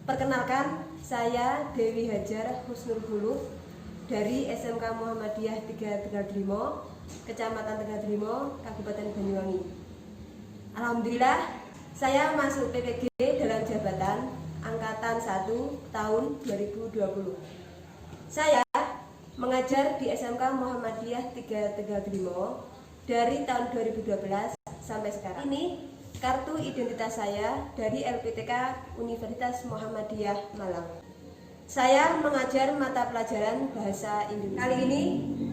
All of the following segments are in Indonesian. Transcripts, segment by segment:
Perkenalkan, saya Dewi Hajar Husnul Huluh dari SMK Muhammadiyah 3 Tegal-Delimo, Kecamatan Tegal-Delimo, Kabupaten Banyuwangi. Alhamdulillah, saya masuk PPG dalam jabatan Angkatan 1 tahun 2020. Saya mengajar di SMK Muhammadiyah 3 Tegal-Delimo dari tahun 2012 sampai sekarang. Ini kartu identitas saya dari LPTK Universitas Muhammadiyah Malang. Saya mengajar mata pelajaran Bahasa Indonesia. Kali ini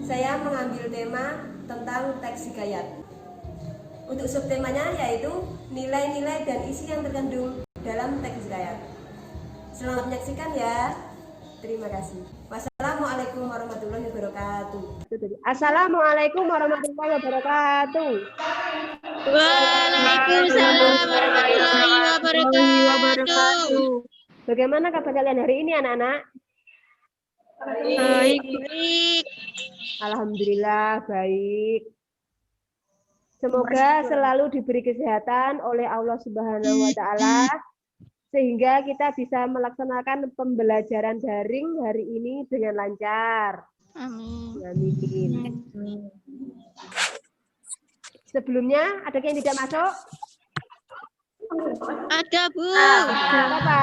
saya mengambil tema tentang teks hikayat. Untuk subtemanya yaitu nilai-nilai dan isi yang terkandung dalam teks hikayat. Selamat menyaksikan ya. Terima kasih. Wassalamualaikum warahmatullahi wabarakatuh. Assalamualaikum warahmatullahi wabarakatuh. Waalaikumsalam warahmatullahi wabarakatuh. Bagaimana kabar kalian hari ini, anak-anak? Baik. Alhamdulillah baik. Semoga selalu diberi kesehatan oleh Allah Subhanahu wa Ta'ala, sehingga kita bisa melaksanakan pembelajaran daring hari ini dengan lancar. Amin. Amin. Sebelumnya, ada yang tidak masuk? Ada, Bu. Apa?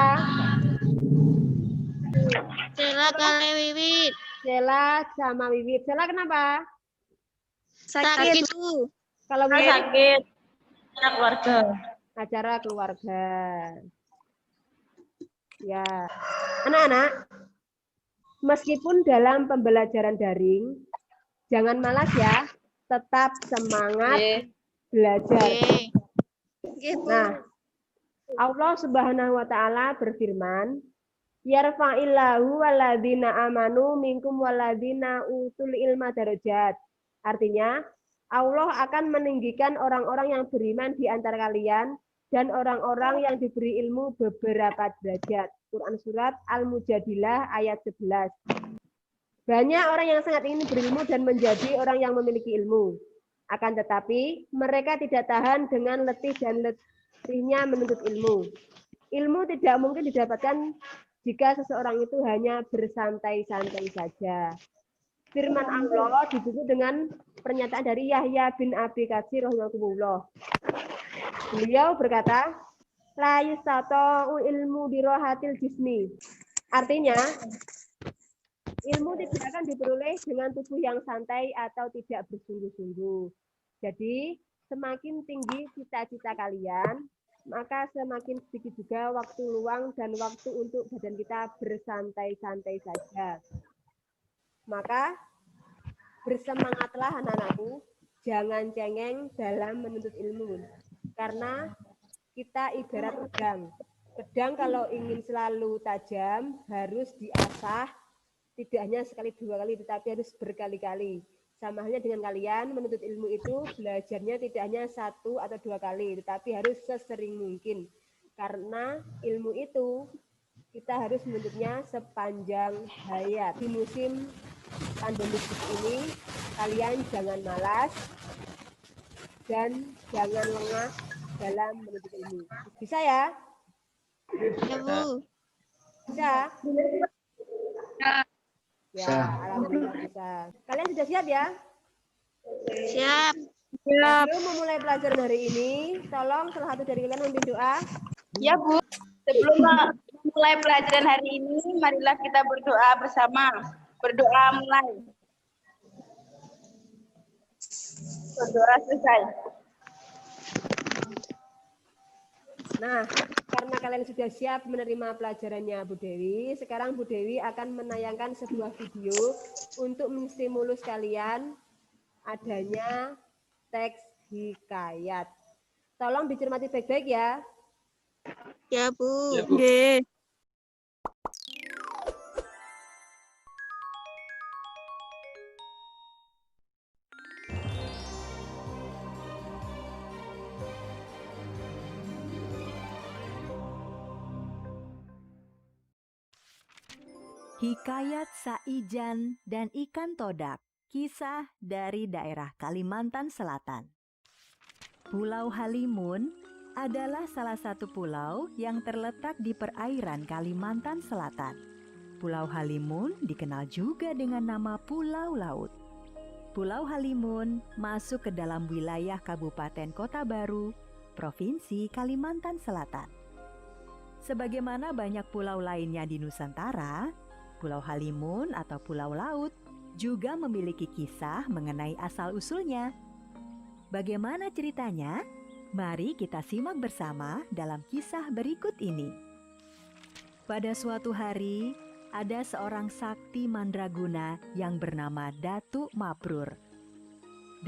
Sela kali Wiwit. Sela sama Wiwit. Sela kenapa? Sakit, Bu. Kalau Wiwit? Sakit. Anak keluarga. Acara keluarga. Ya. Anak-anak, meskipun dalam pembelajaran daring, jangan malas ya. Tetap semangat belajar. Nah, Allah Subhanahu wa Ta'ala berfirman, yarfa'illahu walladzina amanu minkum walladzina utul ilma darajat. Artinya, Allah akan meninggikan orang-orang yang beriman di antara kalian dan orang-orang yang diberi ilmu beberapa derajat. Quran Surat Al-Mujadilah ayat 11. Banyak orang yang sangat ingin berilmu dan menjadi orang yang memiliki ilmu. Akan tetapi, mereka tidak tahan dengan letih dan letihnya menuntut ilmu. Ilmu tidak mungkin didapatkan jika seseorang itu hanya bersantai-santai saja. Firman Allah ditutup dengan pernyataan dari Yahya bin Abi Katsir rahimahullah. Beliau berkata, la yustatu ilmu birohatil jismi. Artinya, ilmu tidak akan diperoleh dengan tubuh yang santai atau tidak bersungguh-sungguh. Jadi, semakin tinggi cita-cita kalian, maka semakin sedikit juga waktu luang dan waktu untuk badan kita bersantai-santai saja. Maka, bersemangatlah anak-anakku, jangan cengeng dalam menuntut ilmu. Karena kita ibarat pedang. Pedang kalau ingin selalu tajam, harus diasah, tidak hanya sekali dua kali, tetapi harus berkali-kali. Sama halnya dengan kalian, menuntut ilmu itu belajarnya tidak hanya satu atau dua kali, tetapi harus sesering mungkin. Karena ilmu itu kita harus menuntutnya sepanjang hayat. Di musim pandemi ini, kalian jangan malas dan jangan lengah dalam menuntut ilmu. Bisa ya? Ya, Bu. Bisa? Ya, alhamdulillah bisa. Kalian sudah siap ya? Siap. Sebelum memulai pelajaran hari ini, tolong salah satu dari kalian memimpin doa. Ya, Bu. Sebelum mulai pelajaran hari ini, marilah kita berdoa bersama. Berdoa mulai. Berdoa selesai. Nah, karena kalian sudah siap menerima pelajarannya Bu Dewi, sekarang Bu Dewi akan menayangkan sebuah video untuk menstimulus kalian adanya teks hikayat. Tolong dicermati baik-baik ya. Ya, Bu. Ya, Bu. Hikayat Saijan dan Ikan Todak, kisah dari daerah Kalimantan Selatan. Pulau Halimun adalah salah satu pulau yang terletak di perairan Kalimantan Selatan. Pulau Halimun dikenal juga dengan nama Pulau Laut. Pulau Halimun masuk ke dalam wilayah Kabupaten Kota Baru, Provinsi Kalimantan Selatan. Sebagaimana banyak pulau lainnya di Nusantara, Pulau Halimun atau Pulau Laut juga memiliki kisah mengenai asal-usulnya. Bagaimana ceritanya? Mari kita simak bersama dalam kisah berikut ini. Pada suatu hari, ada seorang sakti mandraguna yang bernama Datuk Mabrur.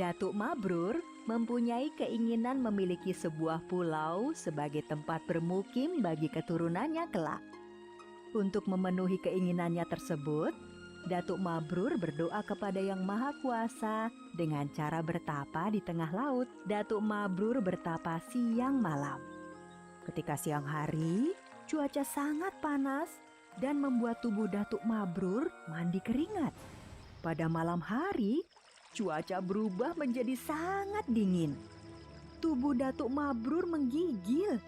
Datuk Mabrur mempunyai keinginan memiliki sebuah pulau sebagai tempat bermukim bagi keturunannya kelak. Untuk memenuhi keinginannya tersebut, Datuk Mabrur berdoa kepada Yang Maha Kuasa dengan cara bertapa di tengah laut. Datuk Mabrur bertapa siang malam. Ketika siang hari, cuaca sangat panas dan membuat tubuh Datuk Mabrur mandi keringat. Pada malam hari, cuaca berubah menjadi sangat dingin. Tubuh Datuk Mabrur menggigil.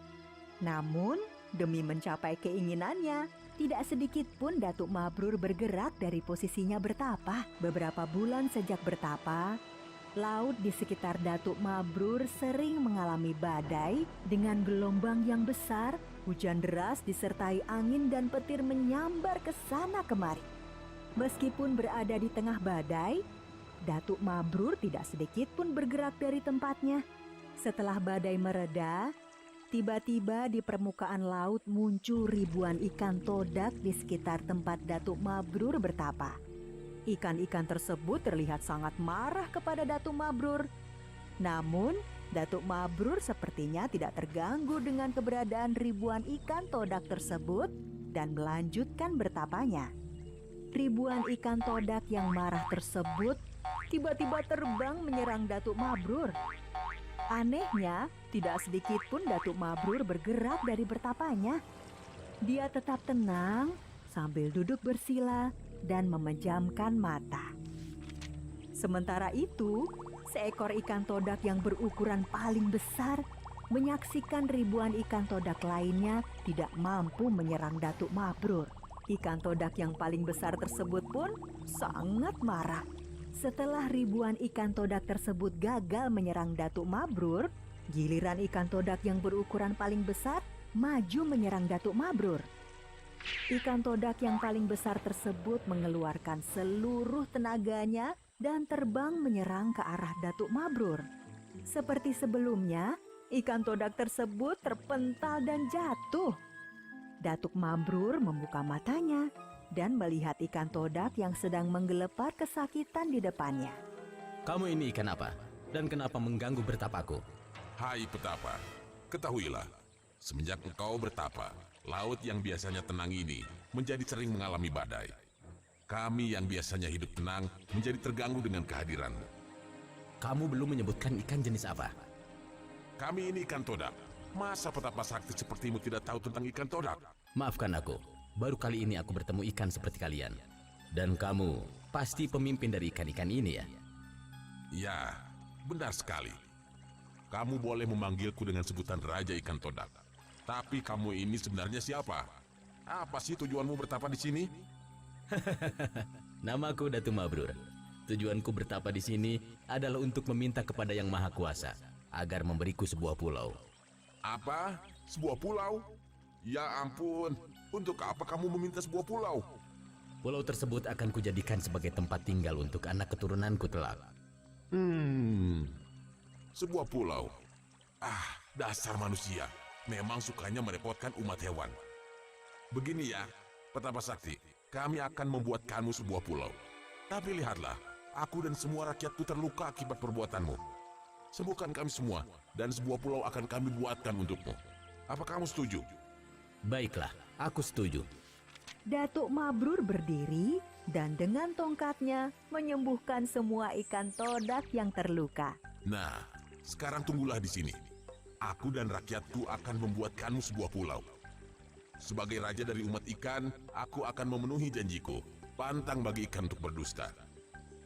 Namun, demi mencapai keinginannya, tidak sedikit pun Datuk Mabrur bergerak dari posisinya bertapa. Beberapa bulan sejak bertapa, laut di sekitar Datuk Mabrur sering mengalami badai dengan gelombang yang besar, hujan deras disertai angin dan petir menyambar ke sana kemari. Meskipun berada di tengah badai, Datuk Mabrur tidak sedikit pun bergerak dari tempatnya. Setelah badai mereda, tiba-tiba di permukaan laut muncul ribuan ikan todak di sekitar tempat Datuk Mabrur bertapa. Ikan-ikan tersebut terlihat sangat marah kepada Datuk Mabrur. Namun, Datuk Mabrur sepertinya tidak terganggu dengan keberadaan ribuan ikan todak tersebut dan melanjutkan bertapanya. Ribuan ikan todak yang marah tersebut tiba-tiba terbang menyerang Datuk Mabrur. Anehnya, tidak sedikit pun Datuk Mabrur bergerak dari bertapanya. Dia tetap tenang sambil duduk bersila dan memejamkan mata. Sementara itu, seekor ikan todak yang berukuran paling besar menyaksikan ribuan ikan todak lainnya tidak mampu menyerang Datuk Mabrur. Ikan todak yang paling besar tersebut pun sangat marah. Setelah ribuan ikan todak tersebut gagal menyerang Datuk Mabrur, giliran ikan todak yang berukuran paling besar maju menyerang Datuk Mabrur. Ikan todak yang paling besar tersebut mengeluarkan seluruh tenaganya dan terbang menyerang ke arah Datuk Mabrur. Seperti sebelumnya, ikan todak tersebut terpental dan jatuh. Datuk Mabrur membuka matanya dan melihat ikan todak yang sedang menggelepar kesakitan di depannya. Kamu ini ikan apa? Dan kenapa mengganggu bertapaku? Hai petapa, ketahuilah, semenjak engkau bertapa, laut yang biasanya tenang ini menjadi sering mengalami badai. Kami yang biasanya hidup tenang menjadi terganggu dengan kehadiranmu. Kamu belum menyebutkan ikan jenis apa? Kami ini ikan todak. Masa petapa sakti sepertimu tidak tahu tentang ikan todak? Maafkan aku, baru kali ini aku bertemu ikan seperti kalian. Dan kamu pasti pemimpin dari ikan-ikan ini ya? Ya, benar sekali. Kamu boleh memanggilku dengan sebutan Raja Ikan Todak. Tapi kamu ini sebenarnya siapa? Apa sih tujuanmu bertapa di sini? Namaku Datuk Mabrur. Tujuanku bertapa di sini adalah untuk meminta kepada Yang Maha Kuasa agar memberiku sebuah pulau. Apa? Sebuah pulau? Ya ampun, untuk apa kamu meminta sebuah pulau? Pulau tersebut akan kujadikan sebagai tempat tinggal untuk anak keturunanku kelak. Sebuah pulau. Ah, dasar manusia. Memang sukanya merepotkan umat hewan. Begini ya, petapa sakti, kami akan membuatkanmu sebuah pulau. Tapi lihatlah, aku dan semua rakyatku terluka akibat perbuatanmu. Sembuhkan kami semua, dan sebuah pulau akan kami buatkan untukmu. Apa kamu setuju? Baiklah, aku setuju. Datuk Mabrur berdiri dan dengan tongkatnya menyembuhkan semua ikan todak yang terluka. Nah, sekarang tunggulah di sini. Aku dan rakyatku akan membuatkanmu sebuah pulau. Sebagai raja dari umat ikan, aku akan memenuhi janjiku. Pantang bagi ikan untuk berdusta.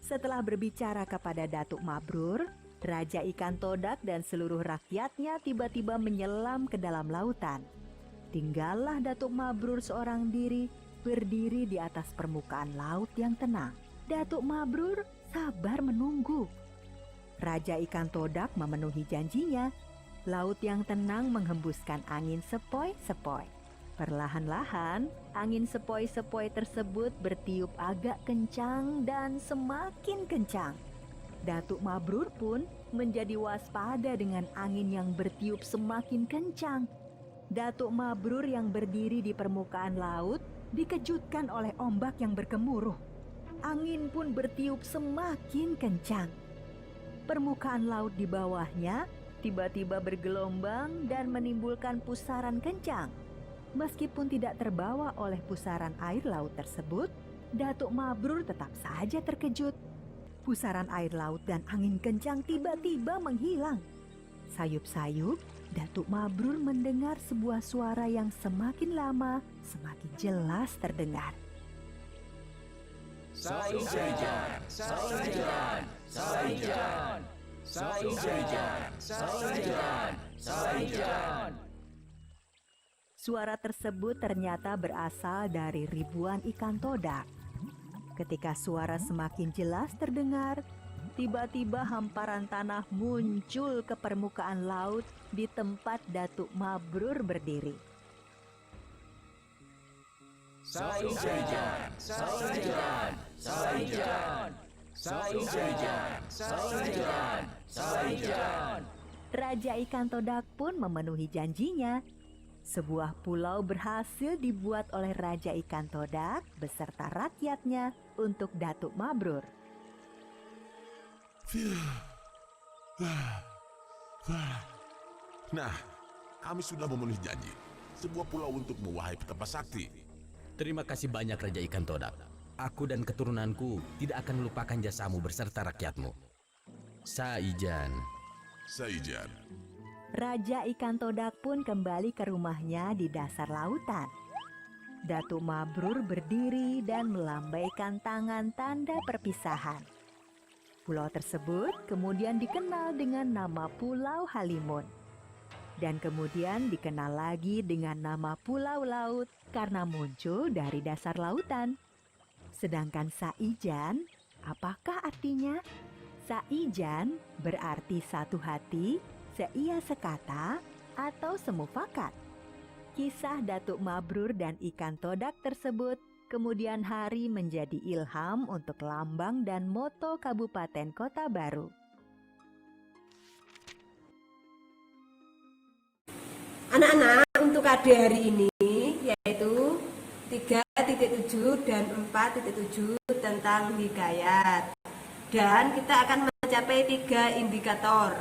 Setelah berbicara kepada Datuk Mabrur, Raja Ikan Todak dan seluruh rakyatnya tiba-tiba menyelam ke dalam lautan. Tinggallah Datuk Mabrur seorang diri, berdiri di atas permukaan laut yang tenang. Datuk Mabrur sabar menunggu. Raja Ikan Todak memenuhi janjinya. Laut yang tenang menghembuskan angin sepoi-sepoi. Perlahan-lahan, angin sepoi-sepoi tersebut bertiup agak kencang dan semakin kencang. Datuk Mabrur pun menjadi waspada dengan angin yang bertiup semakin kencang. Datuk Mabrur yang berdiri di permukaan laut dikejutkan oleh ombak yang bergemuruh. Angin pun bertiup semakin kencang. Permukaan laut di bawahnya tiba-tiba bergelombang dan menimbulkan pusaran kencang. Meskipun tidak terbawa oleh pusaran air laut tersebut, Datuk Mabrur tetap saja terkejut. Pusaran air laut dan angin kencang tiba-tiba menghilang. Sayup-sayup, Datuk Mabrur mendengar sebuah suara yang semakin lama semakin jelas terdengar. Saijan, Saijan, Saijan, Saijan, Saijan, Saijan. Suara tersebut ternyata berasal dari ribuan ikan todak. Ketika suara semakin jelas terdengar, tiba-tiba hamparan tanah muncul ke permukaan laut di tempat Datuk Mabrur berdiri. Saijan, Saijan, Saijan, Saijan, Saijan, Saijan. Raja Ikan Todak pun memenuhi janjinya. Sebuah pulau berhasil dibuat oleh Raja Ikan Todak beserta rakyatnya untuk Datuk Mabrur. Nah, kami sudah memenuhi janji. Sebuah pulau untukmu, wahai Petapa Sakti. Terima kasih banyak Raja Ikan Todak. Aku dan keturunanku tidak akan melupakan jasamu beserta rakyatmu. Saijan. Saijan. Raja Ikan Todak pun kembali ke rumahnya di dasar lautan. Datuk Mabrur berdiri dan melambaikan tangan tanda perpisahan. Pulau tersebut kemudian dikenal dengan nama Pulau Halimun. Dan kemudian dikenal lagi dengan nama Pulau Laut karena muncul dari dasar lautan. Sedangkan Saijan, apakah artinya? Saijan berarti satu hati, seia sekata, atau semufakat. Kisah Datuk Mabrur dan Ikan Todak tersebut kemudian hari menjadi ilham untuk lambang dan moto Kabupaten Kota Baru. Anak-anak, untuk KD hari ini yaitu 3.7 dan 4.7 tentang hikayat. Dan kita akan mencapai 3 indikator.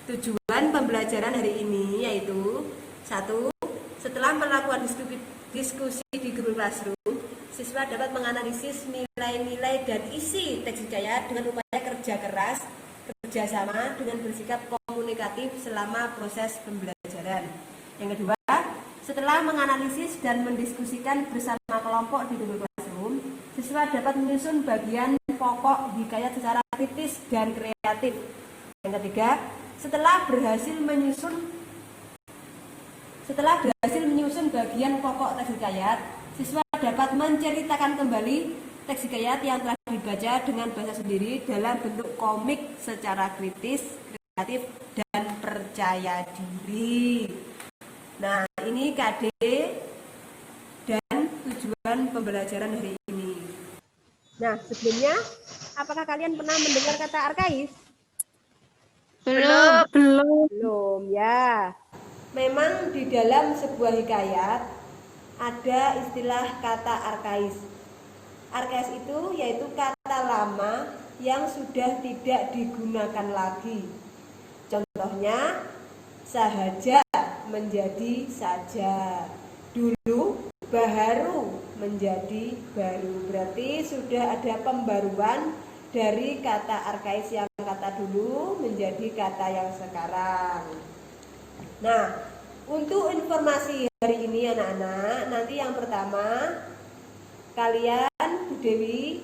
Tujuan pembelajaran hari ini yaitu 1. Setelah melakukan diskusi di Google Classroom, siswa dapat menganalisis nilai-nilai dan isi teks hikayat dengan upaya kerja keras, kerjasama dengan bersikap komunikatif selama proses pembelajaran. Yang kedua, setelah menganalisis dan mendiskusikan bersama kelompok di Google Classroom, siswa dapat menyusun bagian pokok hikayat secara kritis dan kreatif. Yang ketiga, setelah berhasil menyusun bagian pokok teks hikayat, siswa dapat menceritakan kembali teks hikayat yang telah dibaca dengan bahasa sendiri dalam bentuk komik secara kritis, kreatif, dan percaya diri. Nah, ini KD dan tujuan pembelajaran hari ini. Nah, sebelumnya, apakah kalian pernah mendengar kata arkais? Belum. Belum, ya. Memang di dalam sebuah hikayat ada istilah kata arkais. Arkais itu yaitu kata lama yang sudah tidak digunakan lagi. Contohnya, sahaja menjadi saja. Dulu baharu menjadi baru. Berarti sudah ada pembaruan dari kata arkais yang kata dulu menjadi kata yang sekarang. Nah, untuk informasi hari ini anak-anak, nanti yang pertama kalian Bu Dewi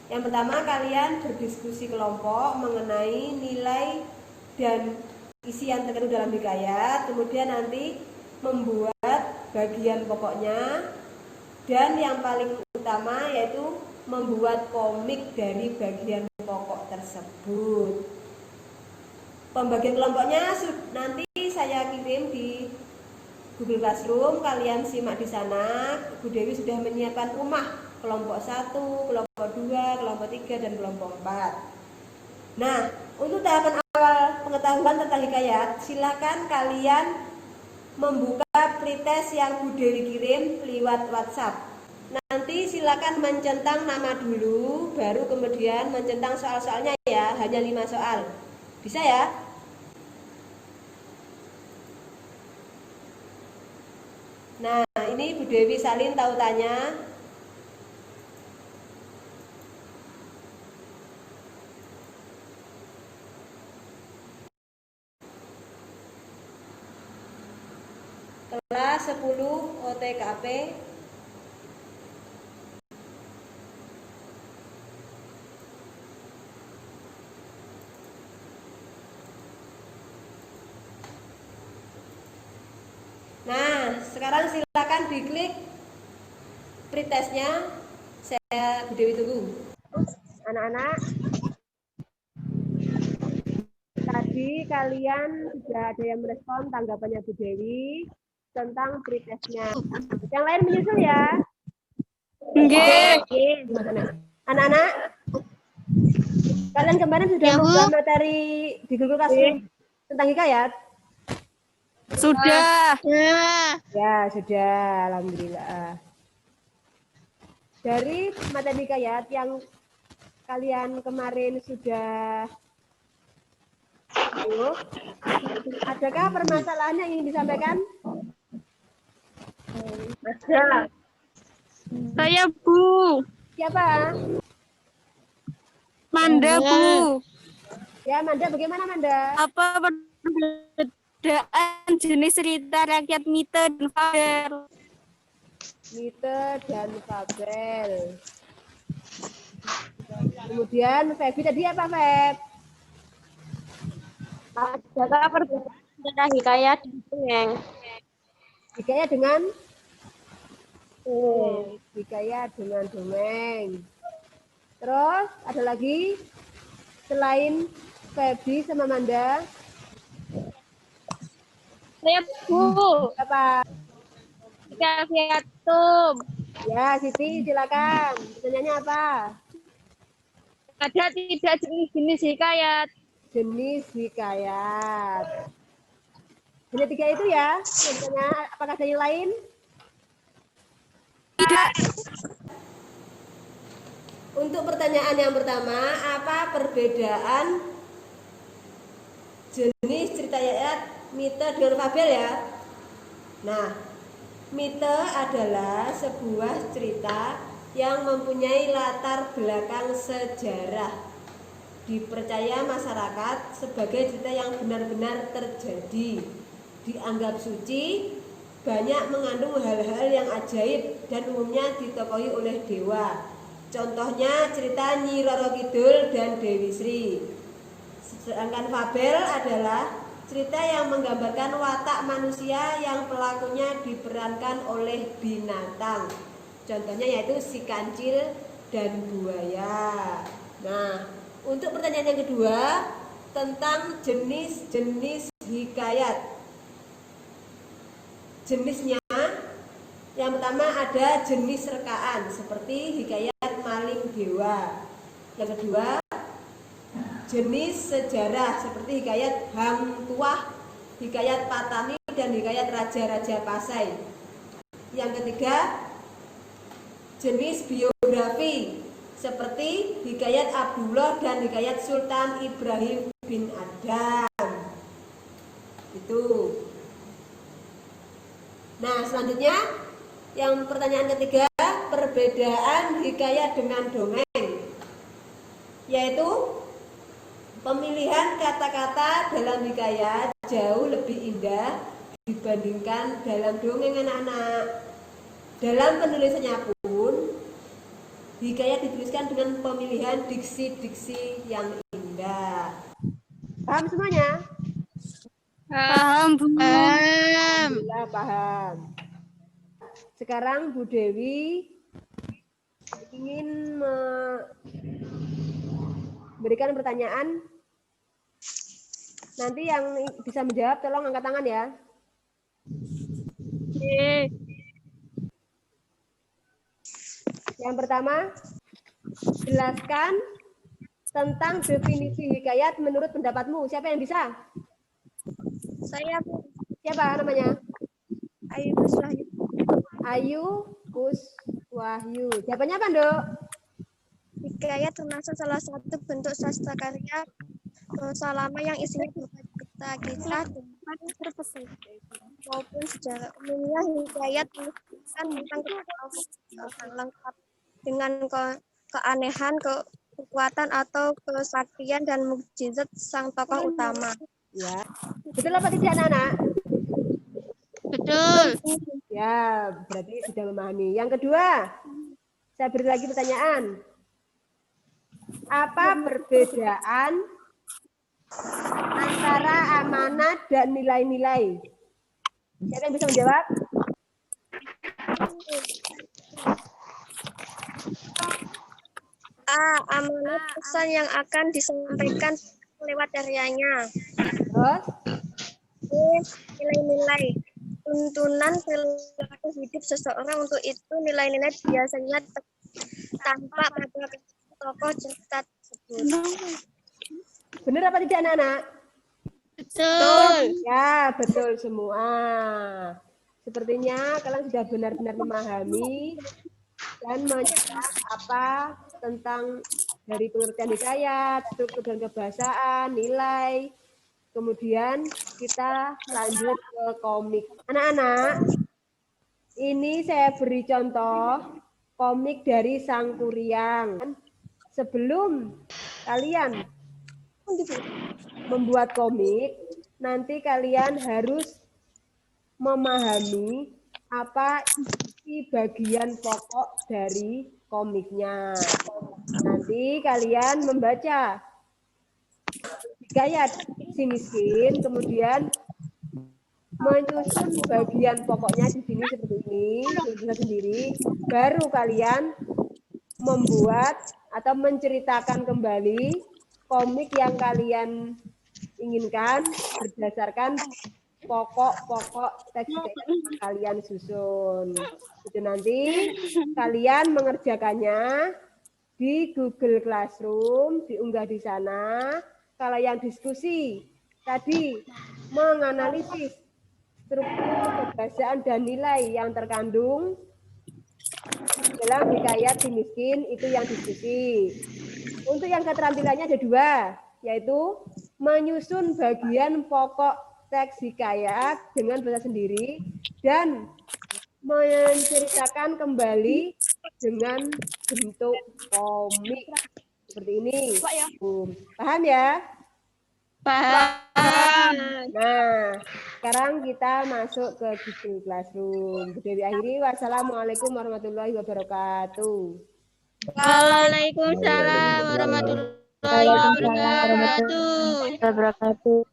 Yang pertama, kalian berdiskusi kelompok mengenai nilai dan isi yang terkandung dalam hikayat, kemudian nanti membuat bagian pokoknya, dan yang paling utama yaitu membuat komik dari bagian pokok tersebut. Pembagian kelompoknya nanti saya kirim di Google Classroom, kalian simak di sana. Bu Dewi sudah menyiapkan rumah kelompok 1, kelompok 2, kelompok 3, dan kelompok 4. Nah, untuk tahapan awal pengetahuan tentang hikayat, silakan kalian membuka pretest yang Bu Dewi kirim lewat WhatsApp. Nanti silakan mencentang nama dulu, baru kemudian mencentang soal-soalnya ya, hanya 5 soal. Bisa ya? Nah, ini Bu Dewi salin tautannya. Kelas 10 OTKP. Nah, sekarang silakan diklik pretestnya. Saya Bu Dewi tunggu. Anak-anak, tadi kalian sudah ada yang merespon tanggapannya Bu Dewi tentang pretestnya. Yang lain menyusul ya. Oke. Anak-anak, kalian kemarin sudah membuat materi di Google Classroom tentang hikayat? Sudah. Ya, sudah. Alhamdulillah. Dari materi hikayat yang kalian kemarin sudah adakah permasalahan yang ingin disampaikan? Ada. Saya Bu. Siapa? Manda Bu. Ya, Manda. Bagaimana Manda? Apa perbedaan jenis cerita rakyat mite dan fabel? Mite dan fabel. Kemudian Febi tadi apa, Feb? Adakah perbedaan antara hikayat dan dongeng? Hikayat dengan hikayat dengan dongeng. Terus ada lagi selain Febi sama Manda? Saya Bu. Apa? Hikayatum. Ya, Siti silakan. Pertanyaannya apa? Ada tidak jenis hikayat? Jenis hikayat. Hanya 3 itu ya? Contohnya, apakah ada yang lain? Tidak. Untuk pertanyaan yang pertama, apa perbedaan jenis cerita rakyat mite dengan fabel ya? Nah, mite adalah sebuah cerita yang mempunyai latar belakang sejarah. Dipercaya masyarakat sebagai cerita yang benar-benar terjadi. Dianggap suci, banyak mengandung hal-hal yang ajaib dan umumnya ditokohi oleh dewa. Contohnya cerita Nyi Roro Kidul dan Dewi Sri. Sedangkan fabel adalah cerita yang menggambarkan watak manusia yang pelakunya diperankan oleh binatang. Contohnya yaitu si kancil dan buaya. Nah, untuk pertanyaan yang kedua tentang jenis-jenis hikayat. Jenisnya, yang pertama ada jenis rekaan seperti hikayat Maling Dewa. Yang kedua, jenis sejarah seperti hikayat Hang Tuah, hikayat Patani, dan hikayat Raja-Raja Pasai. Yang ketiga, jenis biografi seperti hikayat Abdullah dan hikayat Sultan Ibrahim bin Adam. Itu. Nah, selanjutnya yang pertanyaan ketiga, perbedaan hikayat dengan dongeng, yaitu pemilihan kata-kata dalam hikayat jauh lebih indah dibandingkan dalam dongeng anak-anak. Dalam penulisannya pun Hikayat dituliskan dengan pemilihan diksi-diksi yang indah. Paham semuanya? Paham, Bu. Alhamdulillah paham. Sekarang Bu Dewi ingin memberikan pertanyaan. Nanti yang bisa menjawab tolong angkat tangan ya. Yang pertama, jelaskan tentang definisi hikayat menurut pendapatmu. Siapa yang bisa? Saya Siapa namanya? Ayu Kuswahyu. Ayu Kuswahyu. Jawabannya apa, Nduk? Hikayat termasuk salah satu bentuk sastra karya lama yang isinya berupa kisah dan terpesi maupun sejarah. Umumnya hikayat menuliskan tentang kehidupan lengkap dengan keanehan, kekuatan atau kesaktian dan mukjizat sang tokoh utama. Ya. Betul apa tidak, anak-anak? Betul. Ya, berarti sudah memahami. Yang kedua, saya beri lagi pertanyaan. Apa perbedaan antara amanat dan nilai-nilai? Siapa yang bisa menjawab? Amanat pesan yang akan disampaikan lewat karyanya. Terus? Nilai-nilai tuntunan perilaku hidup seseorang. Untuk itu nilai-nilai biasanya tampak pada tokoh cerita tersebut. Benar apa tidak, anak-anak? Betul. Ya, betul semua. Sepertinya kalian sudah benar-benar memahami dan menjelaskan apa tentang dari pengertian hikayat, struktur dan kebahasaan, nilai. Kemudian kita lanjut ke komik. Anak-anak, ini saya beri contoh komik dari Sang Kuryang. Sebelum kalian membuat komik, nanti kalian harus memahami apa isi bagian pokok dari komiknya. Nanti kalian membaca hikayat si miskin, kemudian menyusun bagian pokoknya di sini seperti ini, sendiri. Baru kalian membuat atau menceritakan kembali komik yang kalian inginkan berdasarkan pokok-pokok teks yang kalian susun. Itu nanti kalian mengerjakannya di Google Classroom, diunggah di sana. Kalau yang diskusi tadi menganalisis struktur kebahasaan dan nilai yang terkandung dalam hikayat si miskin, itu yang diskusi. Untuk yang keterampilannya ada dua, yaitu menyusun bagian pokok teks hikayat dengan bahasa sendiri dan menceritakan kembali dengan bentuk komik seperti ini. Paham ya? Paham. Nah, sekarang kita masuk ke Google Classroom. Bu Dewi akhiri, wassalamualaikum warahmatullahi wabarakatuh. Waalaikumsalam warahmatullahi wabarakatuh.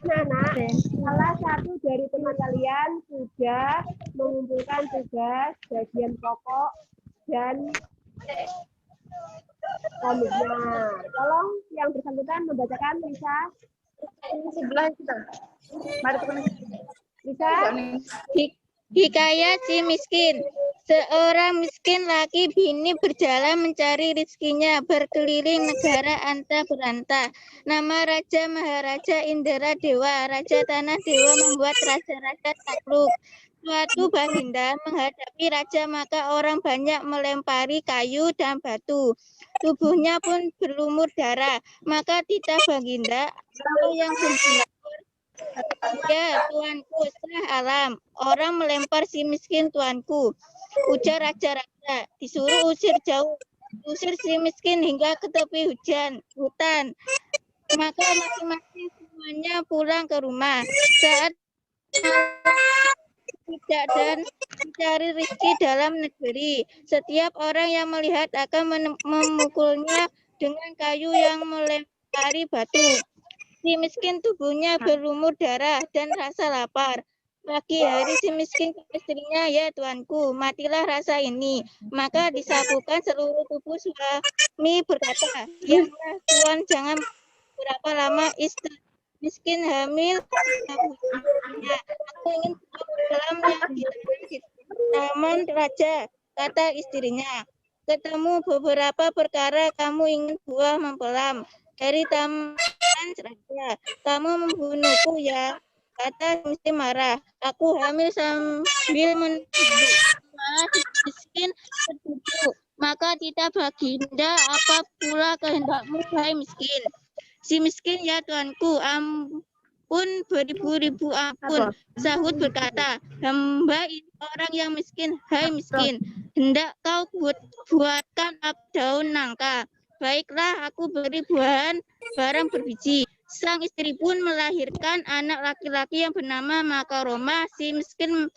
Anak-anak, salah satu dari teman kalian sudah mengumpulkan tugas bagian pokok dan komiknya. Tolong yang bersangkutan membacakan, Lisa. Sebelah kita. Mari teman. Lisa. Hikayat si miskin. Seorang miskin laki bini berjalan mencari rizkinya, berkeliling negara anta berantah. Nama Raja Maharaja Indra Dewa, Raja Tanah Dewa membuat raja-raja takluk. Suatu baginda menghadapi raja, maka orang banyak melempari kayu dan batu. Tubuhnya pun berlumur darah. Maka titah baginda, apa yang berbuat? Ya, tuanku, sah alam. Orang melempar si miskin, tuanku. Ujar raja-raja, disuruh usir jauh. Usir si miskin hingga ke tepi hutan. Maka masing-masing semuanya pulang ke rumah. Saat tidak dan mencari rezeki dalam negeri. Setiap orang yang melihat akan memukulnya dengan kayu yang melempari batu. Si miskin tubuhnya berlumur darah dan rasa lapar. Pagi hari si miskin ke istrinya, ya tuanku, matilah rasa ini. Maka disapukan seluruh tubuh suami berkata, diamlah tuan, jangan berapa lama istri miskin hamil. Aku ingin dalam yang di taman raja, kata istrinya. Ketemu beberapa perkara kamu ingin buah mempelam. Dari taman raja, kamu membunuhku ya, kata mesti marah. Aku hamil sambil menunduk. Miskin berduduk. Maka titah baginda, apa pula kehendakmu, hai miskin? Si miskin, ya tuanku, ampun beribu-ribu ampun. Sahut berkata, hamba ini orang yang miskin, hai miskin. Hendak kau buatkan daun nangka. Baiklah, aku beri buahan barang berbiji. Sang istri pun melahirkan anak laki-laki yang bernama Makaroma. Si miskin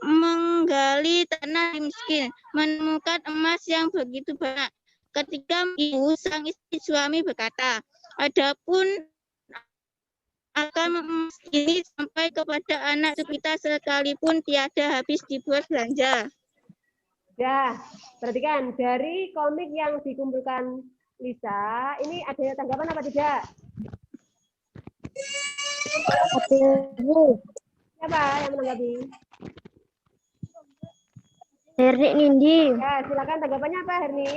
menggali tanah miskin, menemukan emas yang begitu banyak. Ketika ibu sang istri suami berkata, adapun akan emas ini sampai kepada anak kita sekalipun tiada habis dibuat belanja. Ya, perhatikan dari komik yang dikumpulkan Lisa, ini ada tanggapan apa tidak? Siapa yang menanggapi? Herni Nindi. Ya, silakan tanggapannya apa, Herni?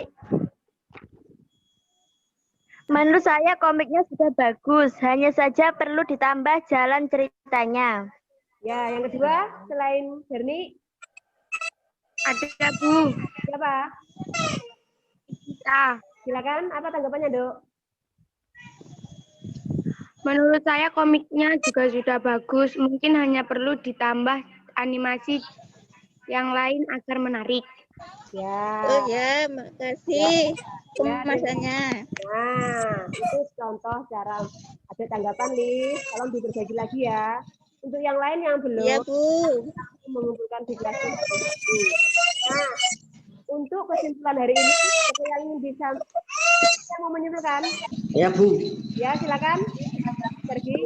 Menurut saya komiknya sudah bagus, hanya saja perlu ditambah jalan ceritanya. Ya, yang kedua selain Herni? Ada Bu. Siapa? Kita. Silakan, apa tanggapannya, Dok? Menurut saya komiknya juga sudah bagus, mungkin hanya perlu ditambah animasi yang lain agar menarik. Ya. Oh ya, makasih pemasannya. Nah, itu contoh cara. Ada tanggapan, Lis? Tolong diberbagi lagi ya. Untuk yang lain yang belum, Ya, Bu. mengumpulkan di kelas. Nah, untuk kesimpulan hari ini, apa yang ingin disampaikan? Saya mau menyimpulkan? Ya, Bu. Ya, silakan. Pergi.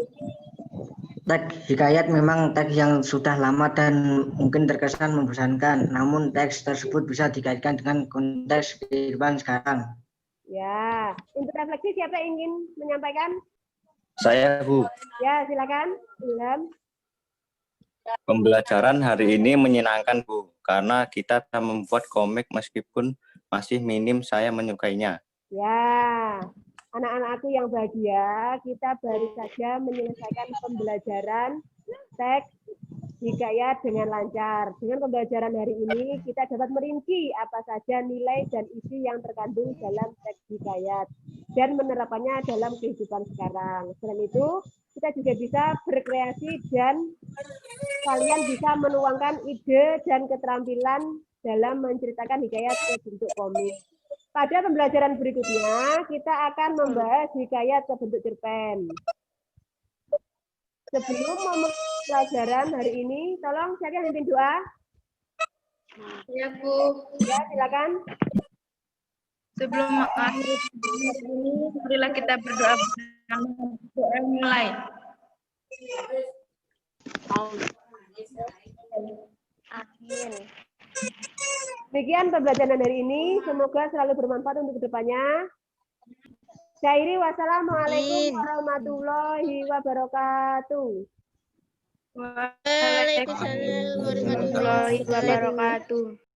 Teks hikayat memang teks yang sudah lama dan mungkin terkesan membosankan. Namun teks tersebut bisa dikaitkan dengan konteks kehidupan sekarang. Ya, untuk refleksi siapa yang ingin menyampaikan? Saya, Bu. Ya, silakan. Ilham. Pembelajaran hari ini menyenangkan, Bu, karena kita membuat komik meskipun masih minim, saya menyukainya. Ya, anak-anakku yang bahagia, kita baru saja menyelesaikan pembelajaran teks hikayat dengan lancar. Dengan pembelajaran hari ini, kita dapat merinci apa saja nilai dan isi yang terkandung dalam teks hikayat dan menerapkannya dalam kehidupan sekarang. Selain itu, kita juga bisa berkreasi dan kalian bisa menuangkan ide dan keterampilan dalam menceritakan hikayat ke bentuk komik. Pada pembelajaran berikutnya, kita akan membahas hikayat ke bentuk cerpen. Sebelum memulai pelajaran hari ini, tolong siapa yang pimpin doa? Ya, Bu. Ya, silakan. Sebelum mengakhiri ini, marilah kita berdoa bersama. Doa mulai. Amin. Demikian pembelajaran hari ini, semoga selalu bermanfaat untuk kedepannya. Saya wassalamualaikum warahmatullahi wabarakatuh. Waalaikumsalam warahmatullahi Warahmatullahi wabarakatuh.